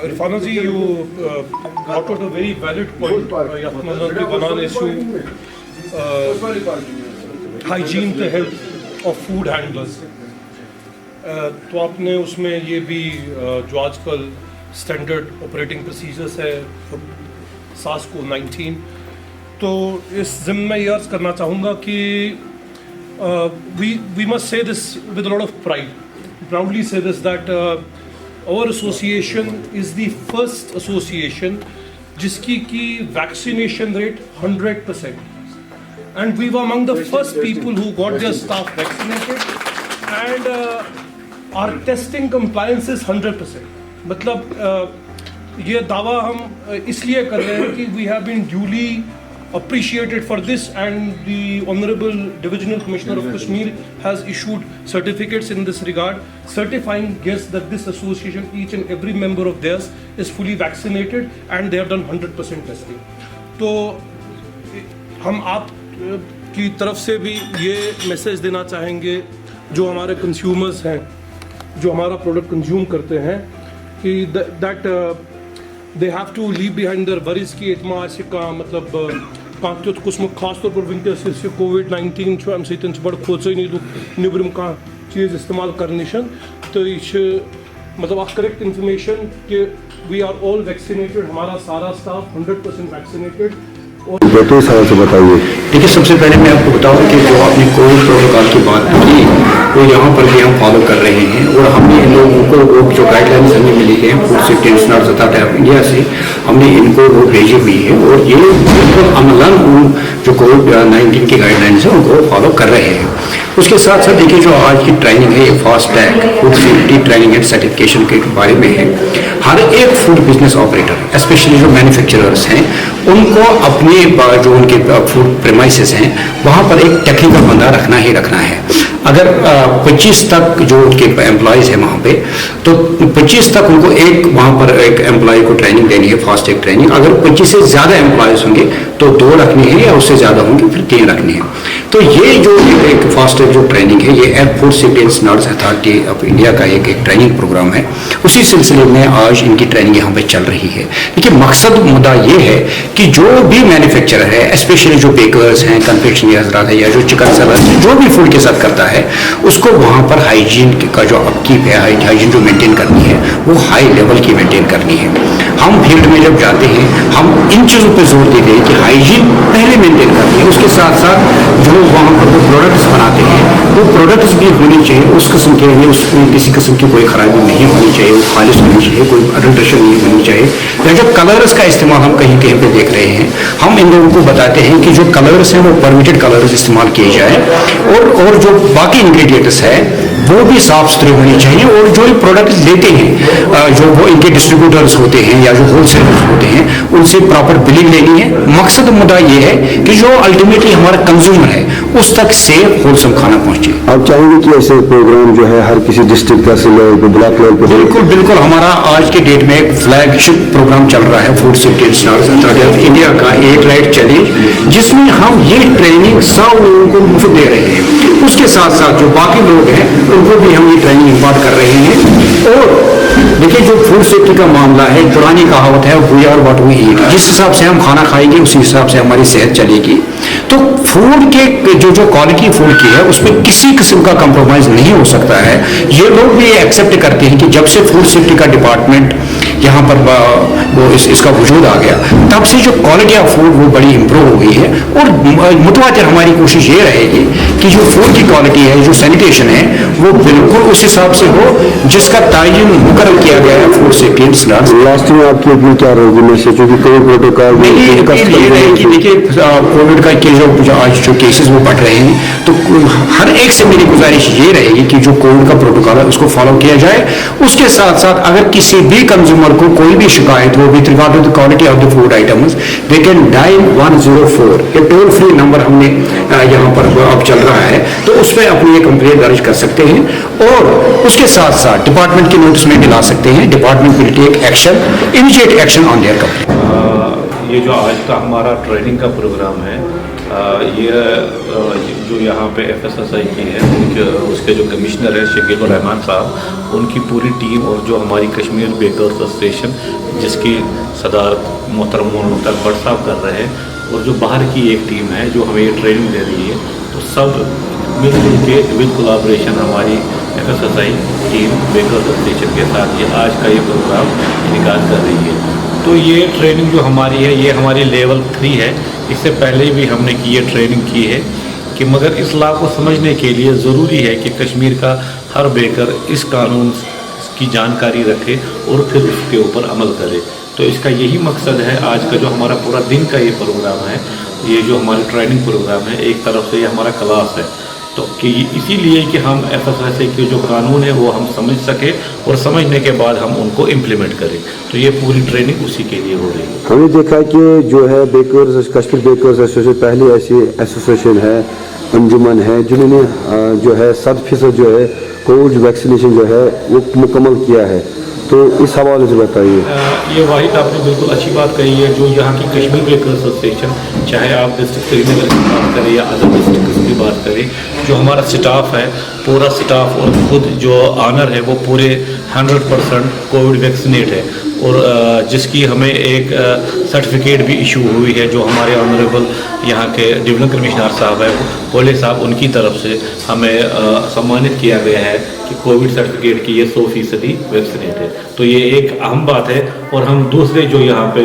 Irfana ji, you brought out a very valid point. Yatman ke banan issue, hygiene the health of food handlers. तो आपने उसमें ये भी जो आजकल स्टैंडर्ड ऑपरेटिंग प्रोसीजर्स है SARS-CoV-19, तो इस ज़िम्मे में ये अर्ज़ करना चाहूँगा कि we must say this with a lot of pride, proudly say this, that our association is the first association जिसकी की vaccination rate 100%, and we were among the first people who got their staff vaccinated, and our testing compliance is 100%. मतलब ये दावा हम इसलिए कर रहे हैं कि we have been duly appreciated for this, and the Honorable Divisional Commissioner of Kashmir has issued certificates in this regard, certifying yes that this association, each and every member of theirs is fully vaccinated and they have done 100% testing. तो हम आप की तरफ से भी ये message देना चाहेंगे जो हमारे कंज्यूमर्स हैं, जो हमारा प्रोडक्ट कंज्यूम करते हैं, कि that they have to leave behind their worries की इतमा का मतलब कांति कुछ खास तौर पर विंकस कोविड-19 छो अम सतन बड़ खोचई नी निब्रम का चीज़ इस्तेमाल करनिशन, तो ये मतलब करेक्ट इन्फॉर्मेशन कि वी आर ऑल वैक्सीनेटेड, हमारा सारा स्टाफ 100% वैक्सीनेटेड। बेटे साहब से बताइए। देखिए, सबसे पहले मैं आपको बताऊं कि जो आपने कोविड प्रोटोकॉल की बात की वो यहाँ पर भी हम फॉलो कर रहे हैं, और हमने इन लोगों को वो जो गाइडलाइंस हमें मिली है food safety standards authority of India से, हमने इनको वो भेजी हुई है, और ये बिल्कुल अमलन उन जो कोविड-19 की गाइडलाइंस है उनको फॉलो कर रहे हैं। उसके साथ साथ देखिए, जो आज की ट्रेनिंग है ये fast tag food safety training and certification के बारे में है। हर एक फूड बिजनेस ऑपरेटर, स्पेशली जो मैन्युफैक्चरर्स हैं, उनको अपने जो उनके फूड प्रेमाइसेस हैं वहाँ पर एक टेक्निकल बंदा रखना ही रखना है। अगर 25 तक जो उनके एम्प्लॉयज़ हैं वहाँ पे, तो 25 तक उनको एक वहाँ पर एक एम्प्लॉय को ट्रेनिंग देनी है, फास्ट टैग ट्रेनिंग। अगर 25 से ज़्यादा एम्प्लॉयज़ होंगे तो 2 रखने हैं, या उससे ज़्यादा होंगे फिर 3 रखने हैं। तो ये जो एक फास्ट टैग जो ट्रेनिंग है ये food safety standards authority of India का एक ट्रेनिंग प्रोग्राम है। उसी सिलसिले में आज इनकी ट्रेनिंग यहाँ पे चल रही है। देखिए, मकसद मुद्दा ये है कि जो भी मैन्युफैक्चरर है, स्पेशली जो बेकर्स हैं, कन्फेक्शनरी हजरात है, या जो चिकन सेलर्स हैं, जो भी फूड के साथ करता है, उसको वहाँ पर हाइजीन का जो अपकीप है, हाइजीन जो मेंटेन करनी है वो हाई लेवल की मेंटेन करनी है। हम फील्ड में जब जाते हैं हम इन चीज़ों पर जोर देते हैं कि हाइजीन पहले मेंटेन करनी है। उसके साथ साथ जो वहाँ पर वो प्रोडक्ट्स बनाते हैं वो प्रोडक्ट्स भी होने चाहिए उस किस्म के, उसमें किसी किस्म की कोई खराबी नहीं होनी चाहिए, वो खालिश होनी चाहिए, कोई अडल्ट्रेशन नहीं होनी चाहिए। या जो कलर्स का इस्तेमाल हम कहीं कहीं पे देख रहे हैं, हम इन लोगों को बताते हैं कि जो कलर्स हैं वो परमिटेड कलर्स इस्तेमाल किए जाए, और जो बाकी इंग्रेडिएंट्स है वो भी साफ सुथरे होने चाहिए, और जो प्रोडक्ट लेते हैं जो वो इनके डिस्ट्रीब्यूटर्स होते हैं या जो होलसेलर्स होते हैं उनसे प्रॉपर बिलिंग लेनी है। मकसद मुद्दा ये है कि जो अल्टीमेटली हमारा कंज्यूमर है उस तक सेफ होलसम खाना पहुंचे। आप चाहेंगे कि ऐसे प्रोग्राम जो है हर किसी डिस्ट्रिक्ट का लेवल पे, ब्लॉक लेवल पे? बिल्कुल बिल्कुल, हमारा आज के डेट में एक फ्लैगशिप प्रोग्राम चल रहा है food safety standards authority of India का, एक राइट चैलेंज, जिसमें हम ये ट्रेनिंग 100 लोगों को मुफ्त दे रहे हैं। उसके साथ साथ जो बाकी लोग हैं उनको भी हम ये ट्रेनिंग इम्पार्ट कर रहे हैं। और देखिए, जो फूड सेफ्टी का मामला है, पुरानी कहावत है we are what we eat, जिस हिसाब से हम खाना खाएंगे उसी हिसाब से हमारी सेहत चलेगी। तो फूड के जो क्वालिटी फूड की है उसमें किसी किस्म का कंप्रोमाइज नहीं हो सकता है। ये लोग भी एक्सेप्ट करते हैं कि जब से फूड सेफ्टी का डिपार्टमेंट यहाँ पर वो इसका वजूद आ गया, तब से जो क्वालिटी ऑफ फूड वो बड़ी इंप्रूव हो गई है। और मुतवातिर हमारी कोशिश ये रहेगी कि जो फूड की क्वालिटी है, जो सैनिटेशन है, वो बिल्कुल उस हिसाब से हो जिसका तयन मुकर्रर किया गया है फूड सेफ्टी स्टैंडर्ड्स। लास्ट में आपकी अपनी क्या रहेगी मैसेज, क्योंकि कोविड प्रोटोकॉल देखिए कोविड का जो आज जो केसेस वो बढ़ रहे हैं, तो हर एक से मेरी गुजारिश ये रहेगी कि जो कोविड का प्रोटोकॉल है उसको फॉलो किया जाए। उसके साथ साथ अगर किसी भी कंज्यूमर को कोई भी शिकायत हो with regard to the quality of the food items, they can dial 104, ये टोल फ्री नंबर हमने यहाँ पर अब चल रहा है, तो उसमें अपनी एक कंप्लेंट दर्ज कर सकते हैं, और उसके साथ साथ डिपार्टमेंट के नोटिस में दिला सकते हैं। Department will take action, immediate action on their complaint. ये जो आज का हमारा ट्रेनिंग का प्रोग्राम है, ये जो जो यहाँ पे FSSAI की है उसके जो कमिश्नर है शकील रहमान साहब, उनकी पूरी टीम और जो हमारी कश्मीर बेकर्स एसोसिएशन जिसकी सदारत मोहतरम मुख्तार भट्ट साहब कर रहे हैं, और जो बाहर की एक टीम है जो हमें ये ट्रेनिंग दे रही है, तो सब मिलजुल के विद कोलाब्रेशन हमारी FSSAI टीम बेकर्स एसोसिएशन के साथ ये आज का ये प्रोग्राम इनेकाद कर रही है। तो ये ट्रेनिंग जो हमारी है ये हमारी लेवल 3 है। इससे पहले भी हमने ये ट्रेनिंग की है कि मगर इस लॉ को समझने के लिए ज़रूरी है कि कश्मीर का हर बेकर इस कानून की जानकारी रखे और फिर उसके ऊपर अमल करे। तो इसका यही मकसद है आज का जो हमारा पूरा दिन का ये प्रोग्राम है, ये जो हमारी ट्रेनिंग प्रोग्राम है, एक तरफ से ये हमारा क्लास है, तो कि इसीलिए कि हम FSSAI के जो कानून है वो हम समझ सके और समझने के बाद हम उनको इम्प्लीमेंट करें। तो ये पूरी ट्रेनिंग उसी के लिए हो रही है। हमने देखा कि जो है बेकर्स कश्मीर बेकर्स एसोसिएशन पहली ऐसी एसोसिएशन है, अंजुमन है, जिन्होंने जो है 100% जो है कोविड वैक्सीनेशन जो है वो मुकम्मल किया है। तो इस हवाले से बताइए। ये वाहिद आपने बिल्कुल अच्छी बात कही है। जो यहाँ की कश्मीर बेकर्स एसोसिएशन, चाहे आप डिस्ट्रिक्ट श्रीनगर की बात करें या अदर डिस्ट्रिक्ट की बात करें, जो हमारा स्टाफ है, पूरा स्टाफ और खुद जो ऑनर है वो पूरे 100% कोविड वैक्सीनेट है, और जिसकी हमें एक सर्टिफिकेट भी इशू हुई है जो हमारे ऑनरेबल यहाँ के डिविजनल कमिश्नर साहब है कोले साहब, उनकी तरफ से हमें सम्मानित किया गया है कि कोविड सर्टिफिकेट की ये 100% वैक्सीनेट है। तो ये एक अहम बात है, और हम दूसरे जो यहाँ पे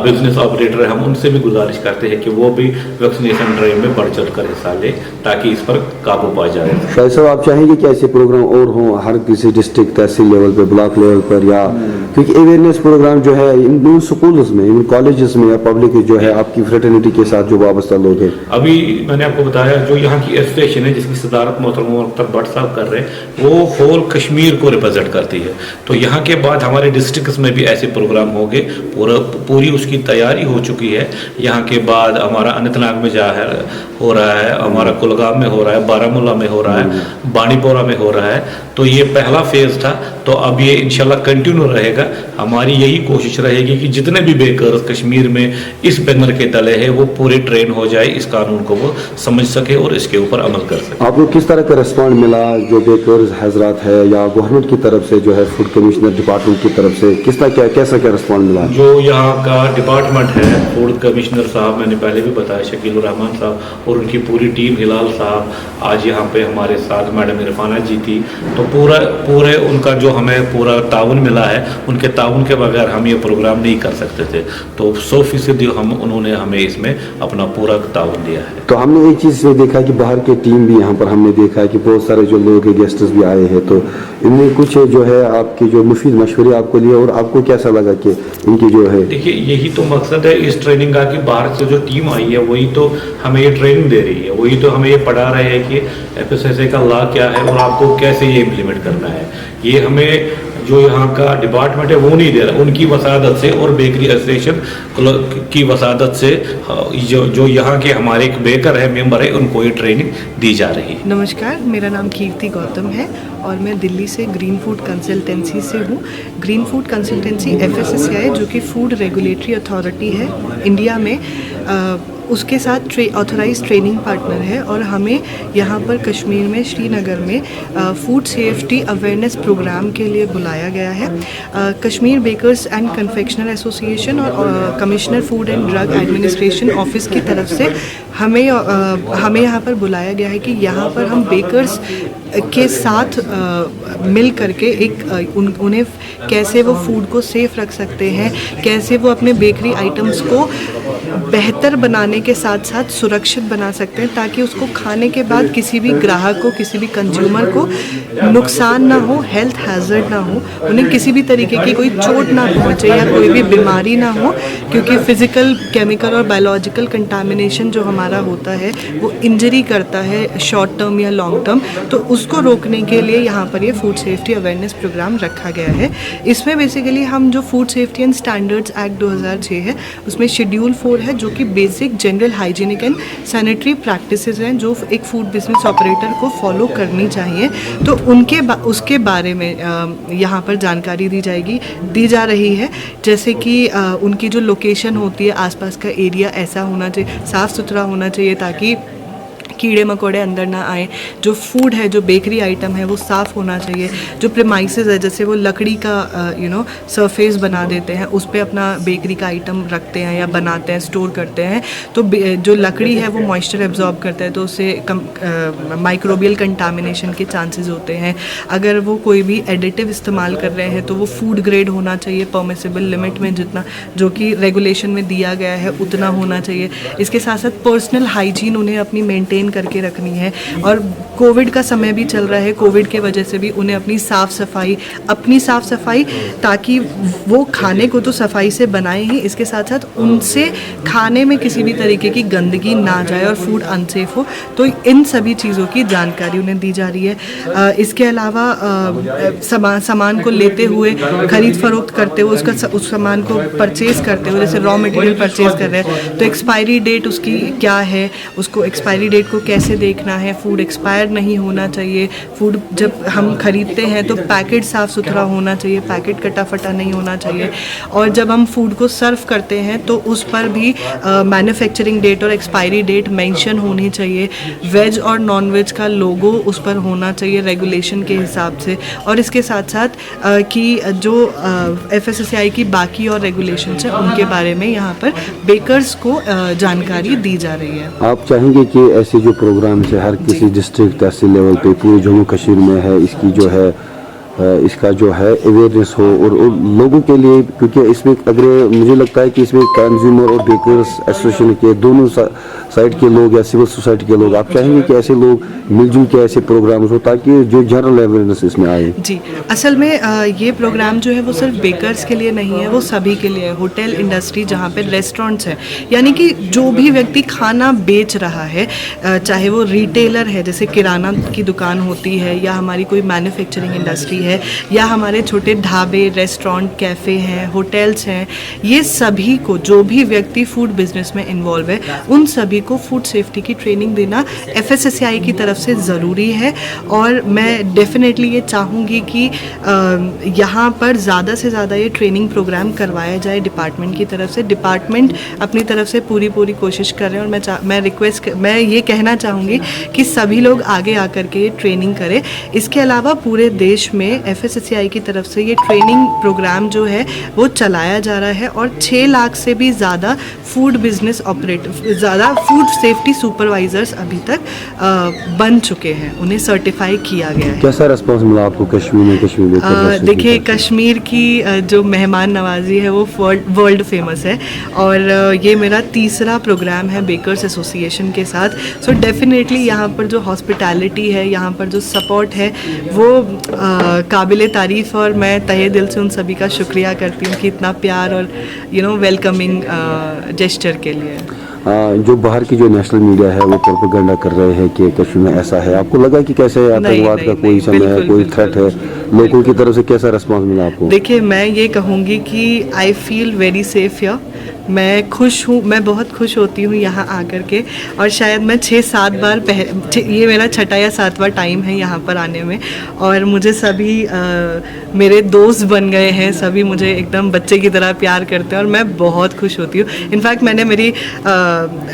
बिजनेस ऑपरेटर हैं हम उनसे भी गुजारिश करते हैं कि वो भी वैक्सीनेशन ड्राइव में बढ़ चढ़ कर हिस्सा लें ताकि इस पर काबू पा जाए। शायद साहब आप चाहेंगे कि ऐसे प्रोग्राम और हों हर किसी डिस्ट्रिक्ट तहसील लेवल पर, ब्लॉक लेवल पर, या क्योंकि अवेयरनेस प्रोग्राम जो है इन स्कूल्स में, इन कॉलेजेस में या पब्लिक जो है आपकी फ्रेटर्निटी के साथ जो वाबस्ता लोग हैं, अभी मैंने आपको बताया जो यहाँ की एसोसिएशन है जिसकी सदारत मोहतरम मुख्तार भट्ट साहब कर रहे हैं, वो होल कश्मीर को रिप्रेजेंट करती है। तो यहाँ के बाद हमारे डिस्ट्रिक्ट्स में भी ऐसे प्रोग्राम होंगे, पूरी उसकी तैयारी हो चुकी है। यहाँ के बाद हमारा अनंतनाग में हो रहा है, हमारा कुलगाम में हो रहा है, बारामूला में हो रहा है, बानीपोरा में हो रहा है। तो ये पहला फेज था, तो अब ये इंशाल्लाह कंटिन्यू रहेगा। हमारी यही कोशिश रहेगी कि जितने भी बेकर्स कश्मीर में इस बैनर के तले हैं वो पूरे ट्रेन हो जाए, इस कानून को वो समझ सके और इसके ऊपर अमल कर सके। आपको किस तरह का रिस्पॉन्ड मिला जो बेकर्स हजरात है या गवर्नमेंट की तरफ से, जो है फूड कमिश्नर डिपार्टमेंट की तरफ से, किस तरह कैसा क्या रिस्पॉन्ड मिला? जो यहाँ का डिपार्टमेंट है, फूड कमिश्नर साहब, मैंने पहले भी बताया, शकील रहमान साहब और उनकी पूरी टीम, हिलाल साहब आज यहाँ पे हमारे साथ, मैडम इरफाना जी थी, तो पूरे उनका जो हमें पूरा ताउन मिला है, उनके ताउन के बगैर हम ये प्रोग्राम नहीं कर सकते थे। तो 100% उन्होंने हमें इसमें अपना पूरा ताउन दिया है। तो हमने एक चीज़ में देखा कि बाहर के टीम भी यहाँ पर हमने देखा कि बहुत सारे जो लोग हैं गेस्ट्स भी आए हैं, तो इनमें कुछ जो है आपके जो मुफीद मशवरे आपको लिए, और आपको कैसा लगा कि इनकी जो है, देखिए यही तो मकसद है इस ट्रेनिंग का कि बाहर से जो टीम आई है वही तो हमें ये ट्रेनिंग दे रही है, वही तो हमें ये पढ़ा रहे हैं कि FSSAI का लॉ क्या है और आपको कैसे ये इम्प्लीमेंट करना है। ये हमें जो यहाँ का डिपार्टमेंट है वो नहीं दे रहा, उनकी वसादत से और बेकरी एसोसिएशन की वसादत से जो यहाँ के हमारे एक बेकर है, मेंबर है, उनको ये ट्रेनिंग दी जा रही है। नमस्कार, मेरा नाम कीर्ति गौतम है और मैं दिल्ली से ग्रीन फूड कंसल्टेंसी से हूँ। ग्रीन फूड कंसल्टेंसी FSSAI जो कि फूड रेगुलेटरी अथॉरिटी है इंडिया में, उसके साथ ऑथराइज ट्रेनिंग पार्टनर है, और हमें यहाँ पर कश्मीर में श्रीनगर में फूड सेफ्टी अवेयरनेस प्रोग्राम के लिए बुलाया गया है। Kashmir bakers and confectioner association और commissioner food and drug administration office की तरफ से हमें यहाँ पर बुलाया गया है कि यहाँ पर हम बेकर्स के साथ मिल करके उन्हें कैसे वो फूड को सेफ रख सकते हैं, कैसे वो अपने बेकरी आइटम्स को बेहतर बनाने के साथ साथ सुरक्षित बना सकते हैं, ताकि उसको खाने के बाद किसी भी ग्राहक को, किसी भी कंज्यूमर को नुकसान ना हो, हेल्थ हैजर्ड ना हो, उन्हें किसी भी तरीके की कोई चोट ना पहुंचे या कोई भी बीमारी ना हो, क्योंकि फिजिकल, केमिकल और बायोलॉजिकल कंटामिनेशन जो हमारा होता है वो इंजरी करता है शॉर्ट टर्म या लॉन्ग टर्म। तो उसको रोकने के लिए यहाँ पर ये फूड सेफ्टी अवेयरनेस प्रोग्राम रखा गया है। इसमें बेसिकली हम जो food safety and standards act 2006 है उसमें शेड्यूल 4 है जो कि basic general hygienic and sanitary practices हैं जो एक फूड बिजनेस ऑपरेटर को फॉलो करनी चाहिए। तो उसके बारे में यहाँ पर जानकारी दी जा रही है, जैसे कि उनकी जो लोकेशन होती है, आसपास का एरिया ऐसा होना चाहिए, साफ़ सुथरा होना चाहिए, ताकि कीड़े मकोड़े अंदर ना आए। जो फूड है, जो बेकरी आइटम है, वो साफ़ होना चाहिए। जो प्रेमाइसेस है, जैसे वो लकड़ी का सरफेस बना देते हैं, उस पर अपना बेकरी का आइटम रखते हैं या बनाते हैं, स्टोर करते हैं, तो जो लकड़ी है वो मॉइस्चर एब्जॉर्ब करता है, तो उससे माइक्रोबियल कंटामिनेशन के चांसेस होते हैं। अगर वो कोई भी एडिटिव इस्तेमाल कर रहे हैं तो वो फूड ग्रेड होना चाहिए, परमिसिबल लिमिट में, जितना जो कि रेगुलेशन में दिया गया है उतना होना चाहिए। इसके साथ साथ पर्सनल हाइजीन उन्हें अपनी मेंटेन करके रखनी है। और कोविड का समय भी चल रहा है, कोविड के वजह से भी उन्हें अपनी साफ़ सफाई, ताकि वो खाने को तो सफाई से बनाए ही, इसके साथ साथ उनसे खाने में किसी भी तरीके की गंदगी ना जाए और फूड अनसेफ हो, तो इन सभी चीज़ों की जानकारी उन्हें दी जा रही है। इसके अलावा सामान को लेते हुए, खरीद फरोख्त करते हुए, उस सामान को परचेज़ करते हुए, जैसे रॉ मटेरियल परचेज़ कर रहे हैं तो एक्सपायरी डेट उसकी क्या है, उसको एक्सपायरी डेट को कैसे देखना है। फूड एक्सपायर नहीं होना चाहिए। फूड जब हम खरीदते हैं तो पैकेट साफ़ सुथरा होना चाहिए, पैकेट कटा फटा नहीं होना चाहिए। और जब हम फूड को सर्व करते हैं तो उस पर भी मैन्युफैक्चरिंग डेट और एक्सपायरी डेट मेंशन होनी चाहिए। वेज और नॉन वेज का लोगो उस पर होना चाहिए रेगुलेशन के हिसाब से। और इसके साथ साथ कि जो FSSAI की बाकी और रेगुलेशंस हैं उनके बारे में यहाँ पर बेकर्स को जानकारी दी जा रही है। आप चाहेंगे कि ऐसे जो प्रोग्राम्स है हर किसी डिस्ट्रिक्ट तहसील लेवल पे पूरे जम्मू कश्मीर में है, इसकी जो है इसका जो है अवेयरनेस हो और लोगों के लिए, क्योंकि इसमें अगर मुझे लगता है कि इसमें कंज्यूमर और बेकर्स एसोसिएशन के दोनों साइड के लोग या सिविल सोसाइटी के लोग, आप चाहेंगे कि ऐसे लोग मिलजुल के ऐसे प्रोग्राम्स हो ताकि जो जनरल अवेयरनेस इसमें आए? जी, असल में ये प्रोग्राम जो है वो सिर्फ बेकर्स के लिए नहीं है, वो सभी के लिए है। होटल इंडस्ट्री जहाँ पे रेस्टोरेंट्स हैं, यानी कि जो भी व्यक्ति खाना बेच रहा है, चाहे वो रिटेलर है, जैसे किराना की दुकान होती है, या हमारी कोई मैन्युफैक्चरिंग इंडस्ट्री है, या हमारे छोटे ढाबे, रेस्टोरेंट, कैफ़े हैं, होटल्स हैं, ये सभी को, जो भी व्यक्ति फूड बिजनेस में इन्वॉल्व है, उन सभी को फूड सेफ्टी की ट्रेनिंग देना FSSAI की तरफ से ज़रूरी है। और मैं डेफिनेटली ये चाहूँगी कि यहाँ पर ज़्यादा से ज़्यादा ये ट्रेनिंग प्रोग्राम करवाया जाए डिपार्टमेंट की तरफ से। डिपार्टमेंट अपनी तरफ से पूरी कोशिश कर रहे हैं, और मैं ये कहना चाहूँगी कि सभी लोग आगे आकर के ये ट्रेनिंग करें। इसके अलावा पूरे देश में FSSAI की तरफ से ये ट्रेनिंग प्रोग्राम जो है वो चलाया जा रहा है, और 6 लाख से भी ज़्यादा food business food safety supervisors अभी तक बन चुके हैं, उन्हें सर्टिफाई किया गया है। कैसा रिस्पांस मिला आपको कश्मीर में? देखिए, कश्मीर की जो मेहमान नवाजी है वो वर्ल्ड फेमस है, और ये मेरा तीसरा प्रोग्राम है बेकर्स एसोसिएशन के साथ। सो डेफिनेटली यहाँ पर जो हॉस्पिटैलिटी है, यहाँ पर जो सपोर्ट है, वो काबिल तारीफ़, और मैं तहे दिल से उन सभी का शुक्रिया करती हूँ कि इतना प्यार और वेलकमिंग जेस्चर के लिए। जो बाहर की जो नेशनल मीडिया है वो प्रोपेगेंडा कर रहे हैं कि कश्मीर में ऐसा है, आपको लगा कि कैसे आतंकवाद का कोई समय है, कोई थ्रेट है, लोगों की तरफ से कैसा रिस्पांस मिला आपको? देखिए, मैं ये कहूँगी कि I feel very safe here. मैं खुश हूँ, मैं बहुत खुश होती हूँ यहाँ आकर के, और शायद मैं 6-7 बार ये मेरा 6 या 7वां टाइम है यहाँ पर आने में, और मुझे सभी मेरे दोस्त बन गए हैं, सभी मुझे एकदम बच्चे की तरह प्यार करते हैं, और मैं बहुत खुश होती हूँ। इनफैक्ट मैंने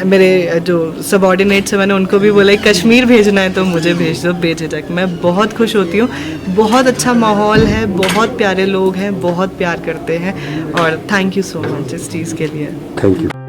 मेरे जो सबॉर्डिनेट्स हैं, मैंने उनको भी बोला कश्मीर भेजना है तो मुझे भेज दो बेझिझक। मैं बहुत खुश होती हूँ, बहुत अच्छा माहौल है, बहुत प्यारे लोग हैं, बहुत प्यार करते हैं, और थैंक यू सो मच इस चीज़ के लिए। Thank you.